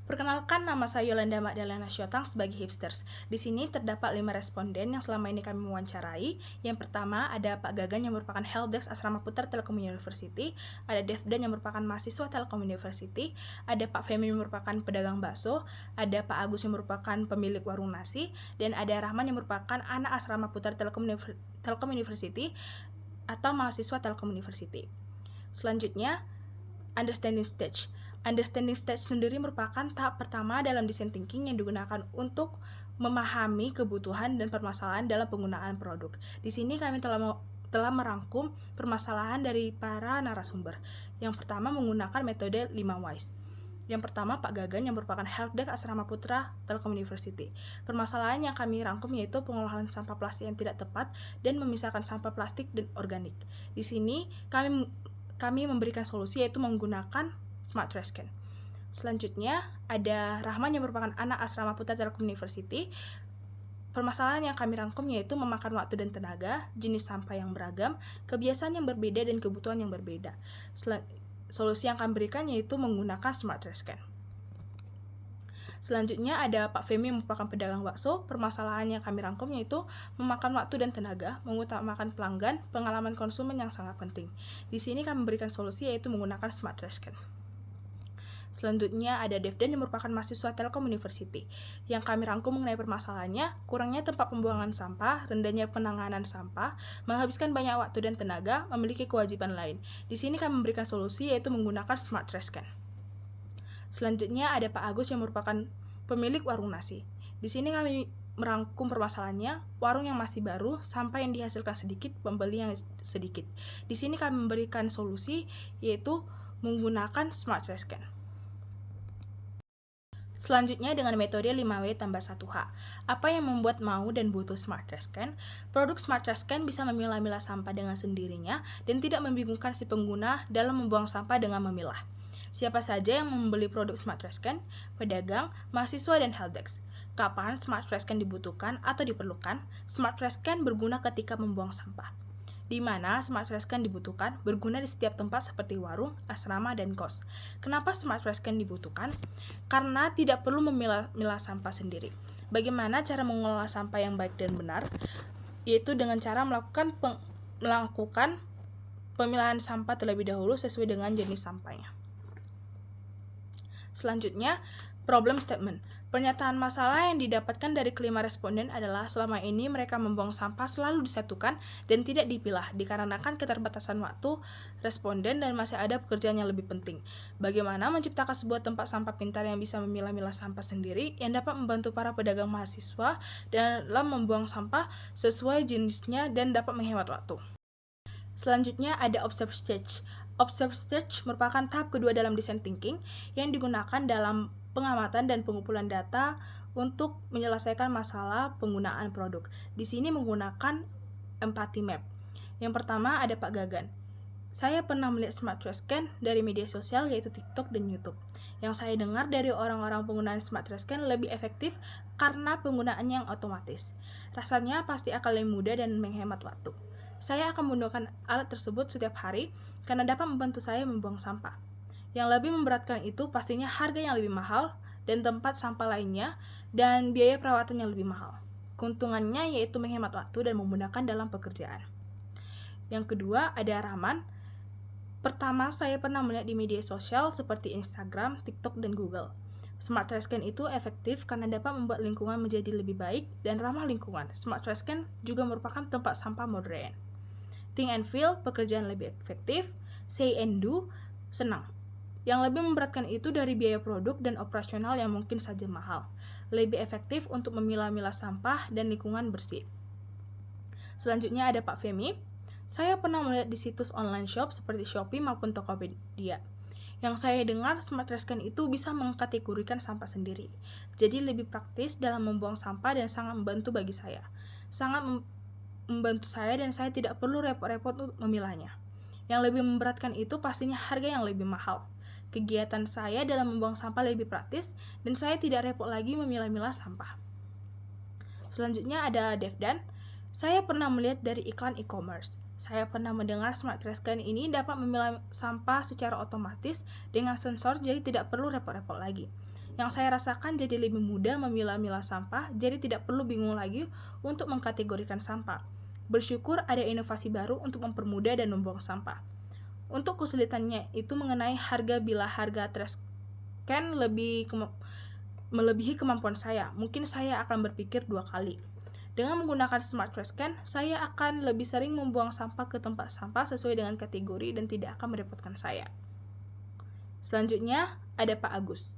Perkenalkan, nama saya Yolanda Magdalena Syotang sebagai Hipsters. Di sini terdapat 5 responden yang selama ini kami wawancarai. Yang pertama ada Pak Gagan yang merupakan Helpdesk Asrama Putra Telkom University, ada Devdan yang merupakan mahasiswa Telkom University, ada Pak Femi yang merupakan pedagang bakso, ada Pak Agus yang merupakan pemilik warung nasi, dan ada Rahman yang merupakan anak Asrama Putra Telkom University atau mahasiswa Telkom University. Selanjutnya, Understanding Stage. Understanding stage sendiri merupakan tahap pertama dalam design thinking yang digunakan untuk memahami kebutuhan dan permasalahan dalam penggunaan produk. Di sini kami telah merangkum permasalahan dari para narasumber. Yang pertama menggunakan metode 5 whys. Yang pertama, Pak Gagan yang merupakan Helpdesk Asrama Putra Telkom University. Permasalahan yang kami rangkum yaitu pengolahan sampah plastik yang tidak tepat dan memisahkan sampah plastik dan organik. Di sini kami memberikan solusi yaitu menggunakan Smart Trash Can. Selanjutnya ada Rahman yang merupakan anak Asrama Putra Telkom University. Permasalahan yang kami rangkum yaitu memakan waktu dan tenaga, jenis sampah yang beragam, kebiasaan yang berbeda dan kebutuhan yang berbeda. Solusi yang kami berikan yaitu menggunakan Smart Trash Can. Selanjutnya ada Pak Femi yang merupakan pedagang bakso. Permasalahan yang kami rangkum yaitu memakan waktu dan tenaga, mengutamakan pelanggan, pengalaman konsumen yang sangat penting. Di sini kami memberikan solusi yaitu menggunakan Smart Trash Can. Selanjutnya ada Devdan yang merupakan mahasiswa Telkom University. Yang kami rangkum mengenai permasalahannya, kurangnya tempat pembuangan sampah, rendahnya penanganan sampah, menghabiskan banyak waktu dan tenaga, memiliki kewajiban lain. Di sini kami memberikan solusi yaitu menggunakan Smart Trash Can. Selanjutnya ada Pak Agus yang merupakan pemilik warung nasi. Di sini kami merangkum permasalahannya, warung yang masih baru, sampah yang dihasilkan sedikit, pembeli yang sedikit. Di sini kami memberikan solusi yaitu menggunakan Smart Trash Can. Selanjutnya dengan metode 5W tambah 1H. Apa yang membuat mau dan butuh Smart Trash Can? Produk Smart Trash Can bisa memilah-milah sampah dengan sendirinya dan tidak membingungkan si pengguna dalam membuang sampah dengan memilah. Siapa saja yang membeli produk Smart Trash Can? Pedagang, mahasiswa, dan helpdesk. Kapan Smart Trash Can dibutuhkan atau diperlukan? Smart Trash Can berguna ketika membuang sampah. Di mana Smart Trash Can dibutuhkan, berguna di setiap tempat seperti warung, asrama, dan kos. Kenapa Smart Trash Can dibutuhkan? Karena tidak perlu memilah sampah sendiri. Bagaimana cara mengelola sampah yang baik dan benar? Yaitu dengan cara melakukan pemilahan sampah terlebih dahulu sesuai dengan jenis sampahnya. Selanjutnya, problem statement. Pernyataan masalah yang didapatkan dari kelima responden adalah selama ini mereka membuang sampah selalu disatukan dan tidak dipilah dikarenakan keterbatasan waktu responden dan masih ada pekerjaan yang lebih penting. Bagaimana menciptakan sebuah tempat sampah pintar yang bisa memilah-milah sampah sendiri yang dapat membantu para pedagang mahasiswa dalam membuang sampah sesuai jenisnya dan dapat menghemat waktu. Selanjutnya ada observe stage. Observe stage merupakan tahap kedua dalam design thinking yang digunakan dalam pengamatan dan pengumpulan data untuk menyelesaikan masalah penggunaan produk. Di sini menggunakan empathy map. Yang pertama ada Pak Gagan. Saya pernah melihat Smart Trash Can dari media sosial yaitu TikTok dan YouTube. Yang saya dengar dari orang-orang penggunaan Smart Trash Can lebih efektif karena penggunaannya yang otomatis. Rasanya pasti akan lebih mudah dan menghemat waktu. Saya akan menggunakan alat tersebut setiap hari karena dapat membantu saya membuang sampah. Yang lebih memberatkan itu pastinya harga yang lebih mahal dan tempat sampah lainnya dan biaya perawatan yang lebih mahal. Keuntungannya yaitu menghemat waktu dan memudahkan dalam pekerjaan. Yang kedua ada Rahman. Pertama, saya pernah melihat di media sosial seperti Instagram, TikTok, dan Google. Smart Trash Can itu efektif karena dapat membuat lingkungan menjadi lebih baik dan ramah lingkungan. Smart Trash Can juga merupakan tempat sampah modern. Think and feel, pekerjaan lebih efektif. Say and do, senang. Yang lebih memberatkan itu dari biaya produk dan operasional yang mungkin saja mahal. Lebih efektif untuk memilah-milah sampah dan lingkungan bersih. Selanjutnya ada Pak Femi. Saya pernah melihat di situs online shop seperti Shopee maupun Tokopedia. Yang saya dengar, Smart Trash Can itu bisa mengkategorikan sampah sendiri. Jadi lebih praktis dalam membuang sampah dan sangat membantu bagi saya. Sangat membantu saya dan saya tidak perlu repot-repot untuk memilahnya. Yang lebih memberatkan itu pastinya harga yang lebih mahal. Kegiatan saya dalam membuang sampah lebih praktis dan saya tidak repot lagi memilah-milah sampah. Selanjutnya ada Devdan. Saya pernah melihat dari iklan e-commerce. Saya pernah mendengar Smart Trash Can ini dapat memilah sampah secara otomatis dengan sensor jadi tidak perlu repot-repot lagi. Yang saya rasakan jadi lebih mudah memilah-milah sampah, jadi tidak perlu bingung lagi untuk mengkategorikan sampah. Bersyukur ada inovasi baru untuk mempermudah dan membuang sampah. Untuk kesulitannya itu mengenai harga bila harga trash can melebihi kemampuan saya. Mungkin saya akan berpikir 2 kali. Dengan menggunakan Smart Trash Can, saya akan lebih sering membuang sampah ke tempat sampah sesuai dengan kategori dan tidak akan merepotkan saya. Selanjutnya, ada Pak Agus.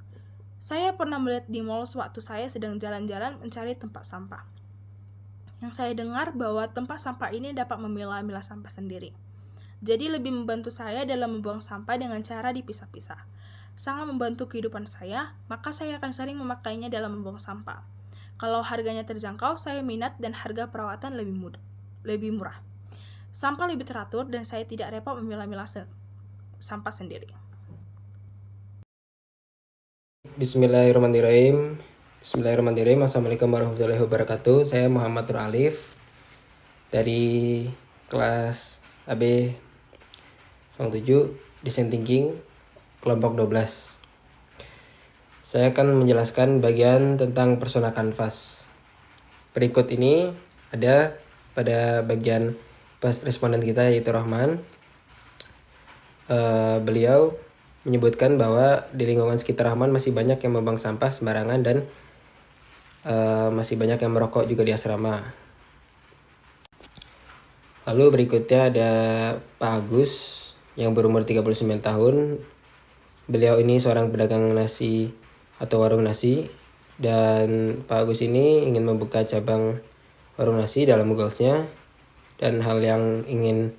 Saya pernah melihat di mall sewaktu saya sedang jalan-jalan mencari tempat sampah. Yang saya dengar bahwa tempat sampah ini dapat memilah-milah sampah sendiri. Jadi lebih membantu saya dalam membuang sampah dengan cara dipisah-pisah. Sangat membantu kehidupan saya, maka saya akan sering memakainya dalam membuang sampah. Kalau harganya terjangkau, saya minat dan harga perawatan lebih murah. Sampah lebih teratur dan saya tidak repot memilah-milah sampah sendiri. Bismillahirrahmanirrahim. Assalamualaikum warahmatullahi wabarakatuh. Saya Muhammad Nur Alif dari kelas AB 07 Design Thinking kelompok 12. Saya akan menjelaskan bagian tentang persona kanvas. Berikut ini ada pada bagian responden kita yaitu Rahman. Beliau menyebutkan bahwa di lingkungan sekitar Rahman masih banyak yang membuang sampah sembarangan dan masih banyak yang merokok juga di asrama. Lalu berikutnya ada Pak Agus yang berumur 39 tahun. Beliau ini seorang pedagang nasi atau warung nasi, dan Pak Agus ini ingin membuka cabang warung nasi dalam goalsnya, dan hal yang ingin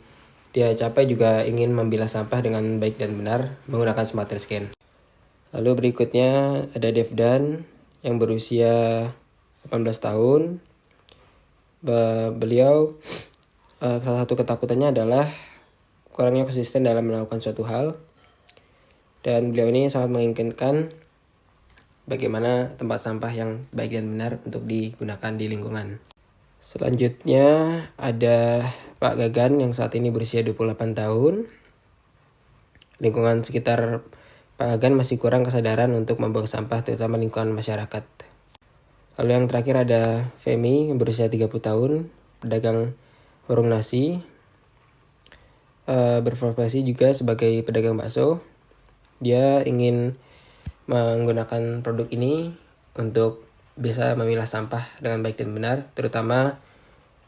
dia capai juga ingin memilah sampah dengan baik dan benar menggunakan Smart Trash Can. Lalu berikutnya ada Devdan yang berusia 18 tahun. Beliau salah satu ketakutannya adalah kurangnya konsisten dalam melakukan suatu hal. Dan beliau ini sangat menginginkan bagaimana tempat sampah yang baik dan benar untuk digunakan di lingkungan. Selanjutnya ada Pak Gagan yang saat ini berusia 28 tahun. Lingkungan sekitar Pak Gagan masih kurang kesadaran untuk membuang sampah, terutama lingkungan masyarakat. Lalu yang terakhir ada Femi yang berusia 30 tahun, pedagang warung nasi, berprofesi juga sebagai pedagang bakso. Dia ingin menggunakan produk ini untuk bisa memilah sampah dengan baik dan benar, terutama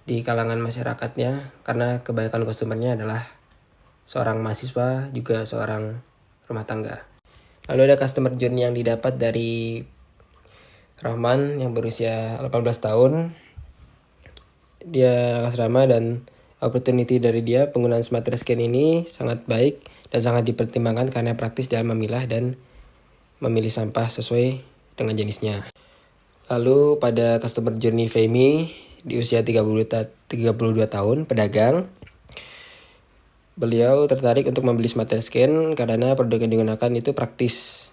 di kalangan masyarakatnya, karena kebanyakan konsumennya adalah seorang mahasiswa, juga seorang rumah tangga. Lalu ada customer journey yang didapat dari Rahman yang berusia 18 tahun. Dia asrama dan opportunity dari dia penggunaan Smart Trash Can ini sangat baik dan sangat dipertimbangkan karena praktis dalam memilah dan memilih sampah sesuai dengan jenisnya. Lalu pada customer journey Femi di usia 32 tahun, pedagang. Beliau tertarik untuk membeli Smart Trash Can karena produk yang digunakan itu praktis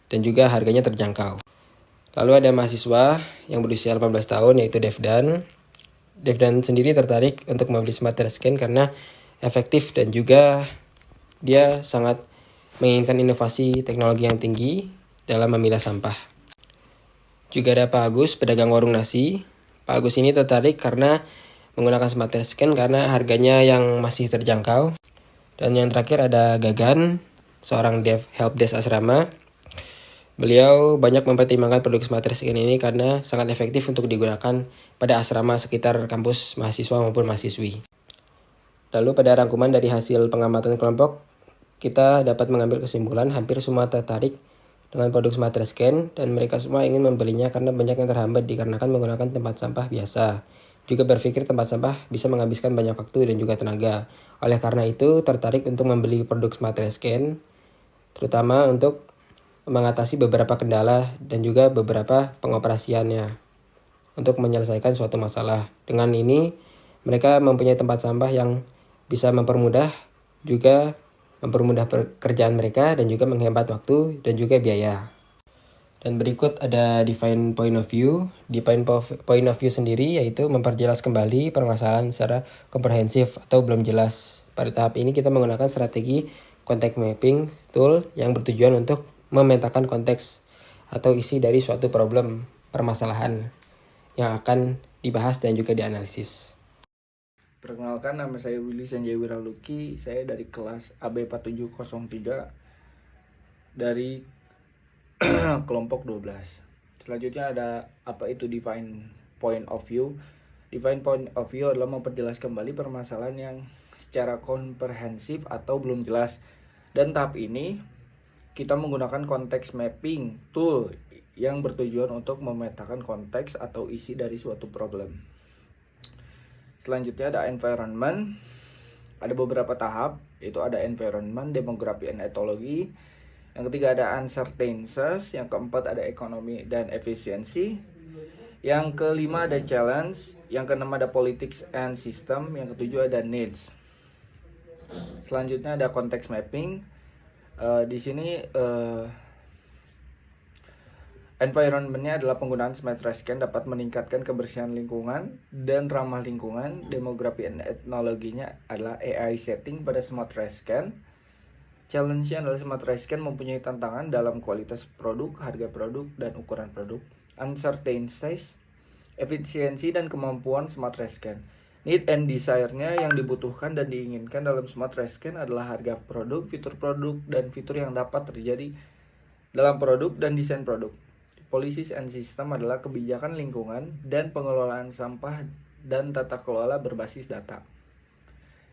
dan juga harganya terjangkau. Lalu ada mahasiswa yang berusia 18 tahun yaitu Devdan. Devdan sendiri tertarik untuk membeli Smart Trash Can karena efektif dan juga dia sangat menginginkan inovasi teknologi yang tinggi dalam memilah sampah. Juga ada Pak Agus, pedagang warung nasi. Pak Agus ini tertarik karena menggunakan Smart Trash Can karena harganya yang masih terjangkau. Dan yang terakhir ada Gagan, seorang helpdesk asrama. Beliau banyak mempertimbangkan produk Smart Trash Can ini karena sangat efektif untuk digunakan pada asrama sekitar kampus mahasiswa maupun mahasiswi. Lalu pada rangkuman dari hasil pengamatan kelompok, kita dapat mengambil kesimpulan hampir semua tertarik dengan produk Smart Trash Can dan mereka semua ingin membelinya karena banyak yang terhambat dikarenakan menggunakan tempat sampah biasa. Juga berpikir tempat sampah bisa menghabiskan banyak waktu dan juga tenaga. Oleh karena itu tertarik untuk membeli produk Smart Trash Can, terutama untuk mengatasi beberapa kendala dan juga beberapa pengoperasiannya untuk menyelesaikan suatu masalah. Dengan ini mereka mempunyai tempat sampah yang bisa mempermudah pekerjaan mereka dan juga menghemat waktu dan juga biaya. Dan berikut ada define point of view. Define point of view sendiri yaitu memperjelas kembali permasalahan secara komprehensif atau belum jelas. Pada tahap ini kita menggunakan strategi context mapping tool yang bertujuan untuk memetakan konteks atau isi dari suatu problem permasalahan yang akan dibahas dan juga dianalisis. Perkenalkan, nama saya Willy Sanjay Wiraluki. Saya dari kelas AB 4703 dari kelompok 12. Selanjutnya ada apa itu define point of view. Define point of view adalah memperjelas kembali permasalahan yang secara komprehensif atau belum jelas. Dan tahap ini kita menggunakan konteks mapping tool yang bertujuan untuk memetakan konteks atau isi dari suatu problem. Selanjutnya ada environment. Ada beberapa tahap, yaitu ada environment, demografi, and ethology. Yang ketiga ada uncertainties. Yang keempat ada ekonomi dan efisiensi. Yang kelima ada challenge. Yang keenam ada politics and system. Yang ketujuh ada needs. Selanjutnya ada context mapping. Di sini environment-nya adalah penggunaan smart scan dapat meningkatkan kebersihan lingkungan dan ramah lingkungan. Demografi and ethnology-nya adalah AI setting pada smart scan. Challenge-nya adalah smart scan mempunyai tantangan dalam kualitas produk, harga produk, dan ukuran produk. Uncertainties, efisiensi dan kemampuan smart scan. Need and desire-nya yang dibutuhkan dan diinginkan dalam smart scan adalah harga produk, fitur dan fitur yang dapat terjadi dalam produk dan desain produk. Policies and system adalah kebijakan lingkungan dan pengelolaan sampah dan tata kelola berbasis data.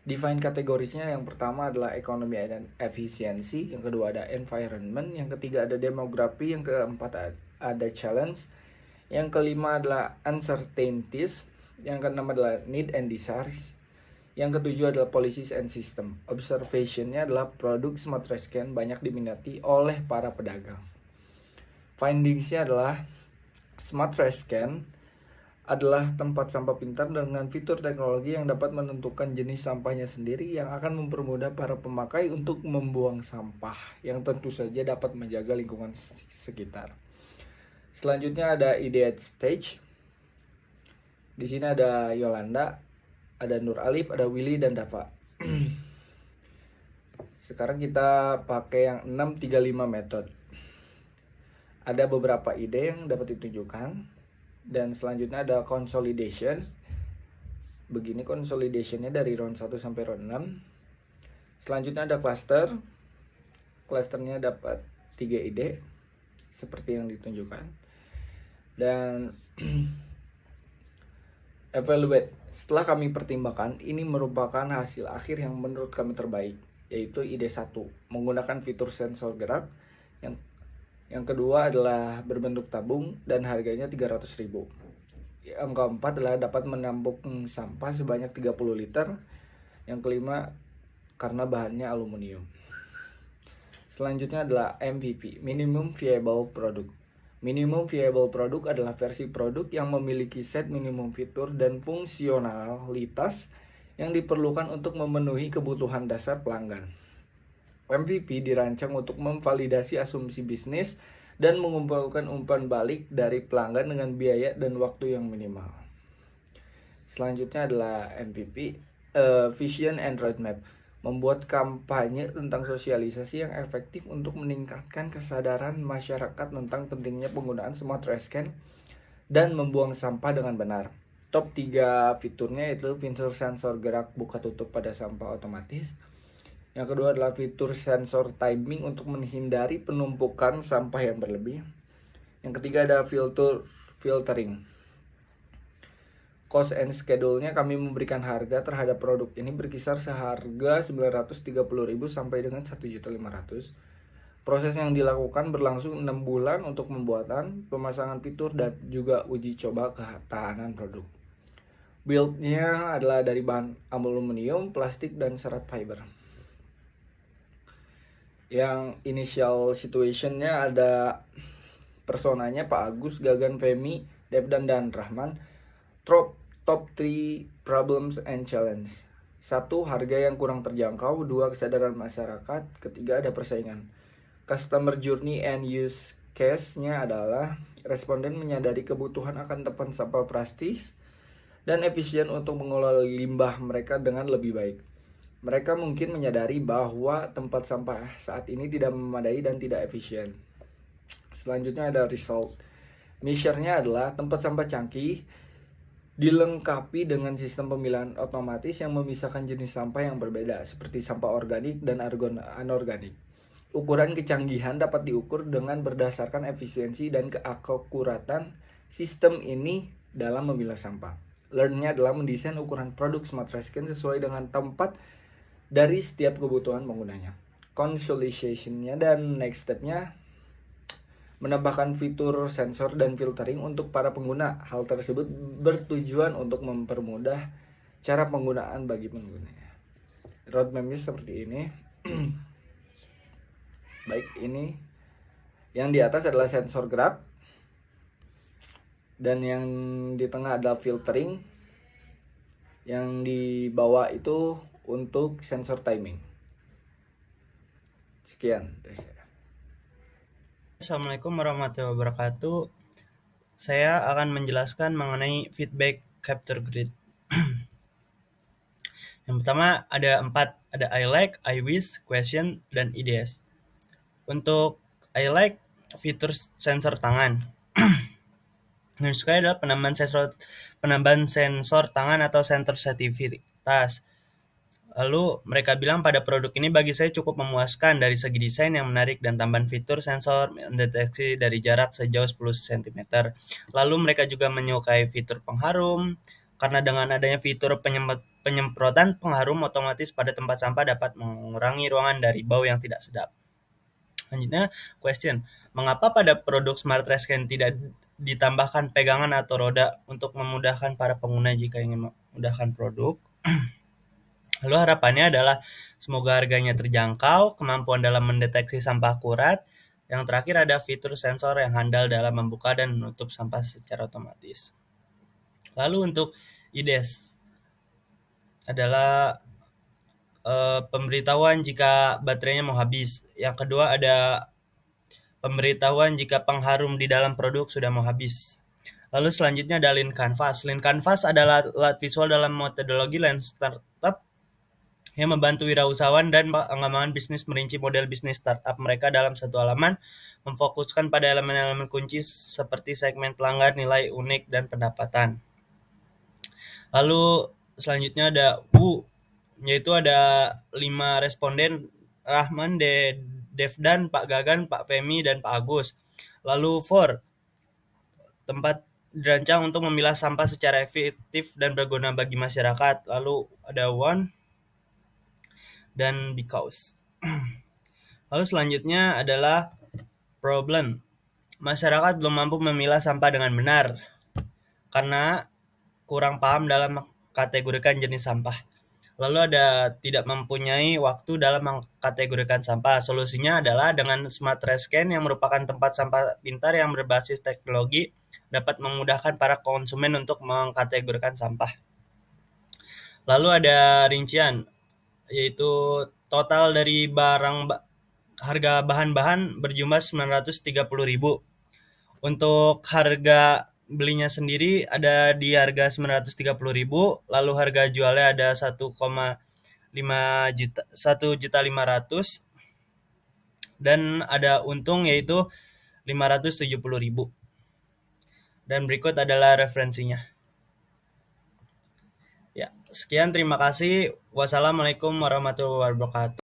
Define kategorisnya, yang pertama adalah ekonomi dan efisiensi, yang kedua ada environment, yang ketiga ada demografi, yang keempat ada challenge, yang kelima adalah uncertainties, yang keenam adalah need and desires, yang ketujuh adalah policies and system. Observation-nya adalah produk smart scan banyak diminati oleh para pedagang. Findings-nya adalah smart scan adalah tempat sampah pintar dengan fitur teknologi yang dapat menentukan jenis sampahnya sendiri yang akan mempermudah para pemakai untuk membuang sampah yang tentu saja dapat menjaga lingkungan sekitar. Selanjutnya ada ideate stage. Di sini ada Yolanda, ada Nur Alif, ada Willy dan Dava. Sekarang kita pakai yang 635 method. Ada beberapa ide yang dapat ditunjukkan. Dan selanjutnya ada consolidation. Begini consolidationnya dari round 1 sampai round 6. Selanjutnya ada cluster. Clusternya dapat 3 ide seperti yang ditunjukkan. Dan evaluate. Setelah kami pertimbangkan, ini merupakan hasil akhir yang menurut kami terbaik, yaitu ide 1, menggunakan fitur sensor gerak. Yang kedua adalah berbentuk tabung dan harganya 300.000. Yang keempat adalah dapat menampung sampah sebanyak 30 liter. Yang kelima karena bahannya aluminium. Selanjutnya adalah MVP, Minimum Viable Product. Minimum Viable Product adalah versi produk yang memiliki set minimum fitur dan fungsionalitas yang diperlukan untuk memenuhi kebutuhan dasar pelanggan. MVP dirancang untuk memvalidasi asumsi bisnis dan mengumpulkan umpan balik dari pelanggan dengan biaya dan waktu yang minimal. Selanjutnya adalah MVP, Vision and Roadmap, membuat kampanye tentang sosialisasi yang efektif untuk meningkatkan kesadaran masyarakat tentang pentingnya penggunaan smart scan dan membuang sampah dengan benar. Top 3 fiturnya yaitu fitur sensor gerak buka tutup pada sampah otomatis. Yang kedua adalah fitur sensor timing untuk menghindari penumpukan sampah yang berlebih. Yang ketiga ada fitur filtering. Cost and schedule-nya kami memberikan harga terhadap produk ini berkisar seharga 930.000 sampai dengan 1.500.000. Proses yang dilakukan berlangsung 6 bulan untuk pembuatan, pemasangan fitur, dan juga uji coba ketahanan produk. Build-nya adalah dari bahan aluminium, plastik, dan serat fiber. Yang initial situation-nya ada personanya Pak Agus, Gagan, Femi, Devdan, dan Rahman. Top 3 problems and challenge. 1. Harga yang kurang terjangkau. 2. Kesadaran masyarakat. Ketiga ada persaingan. Customer journey and use case-nya adalah responden menyadari kebutuhan akan tempat sampah plastik dan efisien untuk mengelola limbah mereka dengan lebih baik. Mereka mungkin menyadari bahwa tempat sampah saat ini tidak memadai dan tidak efisien. Selanjutnya ada result. Measure-nya adalah tempat sampah canggih dilengkapi dengan sistem pemilahan otomatis yang memisahkan jenis sampah yang berbeda seperti sampah organik dan anorganik. Ukuran kecanggihan dapat diukur dengan berdasarkan efisiensi dan keakuratan sistem ini dalam memilah sampah. Learn-nya adalah mendesain ukuran produk Smart Rescan sesuai dengan tempat dari setiap kebutuhan penggunanya. Consolidation-nya dan next step-nya menambahkan fitur sensor dan filtering untuk para pengguna. Hal tersebut bertujuan untuk mempermudah cara penggunaan bagi penggunanya. Roadmap-nya seperti ini. Baik, ini yang di atas adalah sensor gerak dan yang di tengah adalah filtering, yang di bawah itu untuk sensor timing. Sekian dari saya. Assalamualaikum warahmatullahi wabarakatuh. Saya akan menjelaskan mengenai feedback capture grid. Yang pertama ada 4, ada I like, I wish, question, dan ideas. Untuk I like, fitur sensor tangan. Yang disukai adalah penambahan sensor tangan atau sensor sensitivitas. Lalu mereka bilang pada produk ini bagi saya cukup memuaskan dari segi desain yang menarik dan tambahan fitur sensor mendeteksi dari jarak sejauh 10 cm. Lalu mereka juga menyukai fitur pengharum karena dengan adanya fitur penyemprotan pengharum otomatis pada tempat sampah dapat mengurangi ruangan dari bau yang tidak sedap. Selanjutnya, question. Mengapa pada produk Smart Rescan tidak ditambahkan pegangan atau roda untuk memudahkan para pengguna jika ingin memudahkan produk? Lalu harapannya adalah semoga harganya terjangkau, kemampuan dalam mendeteksi sampah akurat, yang terakhir ada fitur sensor yang handal dalam membuka dan menutup sampah secara otomatis. Lalu untuk IDES adalah pemberitahuan jika baterainya mau habis. Yang kedua ada pemberitahuan jika pengharum di dalam produk sudah mau habis. Lalu selanjutnya ada Lean Canvas. Lean Canvas adalah alat visual dalam metodologi Lean Startup yang membantu wirausahawan dan pengembangan bisnis merinci model bisnis startup mereka dalam satu halaman, memfokuskan pada elemen-elemen kunci seperti segmen pelanggan, nilai unik, dan pendapatan. Lalu selanjutnya ada WU, yaitu ada 5 responden, Rahman, Devdan, Pak Gagan, Pak Femi, dan Pak Agus. Lalu for, tempat dirancang untuk memilah sampah secara efektif dan berguna bagi masyarakat. Lalu ada one dan because. Lalu selanjutnya adalah problem. Masyarakat belum mampu memilah sampah dengan benar karena kurang paham dalam mengkategorikan jenis sampah. Lalu ada tidak mempunyai waktu dalam mengkategorikan sampah. Solusinya adalah dengan Smart Rescan yang merupakan tempat sampah pintar yang berbasis teknologi dapat memudahkan para konsumen untuk mengkategorikan sampah. Lalu ada rincian, yaitu total dari harga bahan-bahan berjumlah 930.000. Untuk harga belinya sendiri ada di harga 930.000, lalu harga jualnya ada 1,5 juta, 1.500.000, dan ada untung yaitu 570.000. Dan berikut adalah referensinya. Ya, sekian, terima kasih. Wassalamualaikum warahmatullahi wabarakatuh.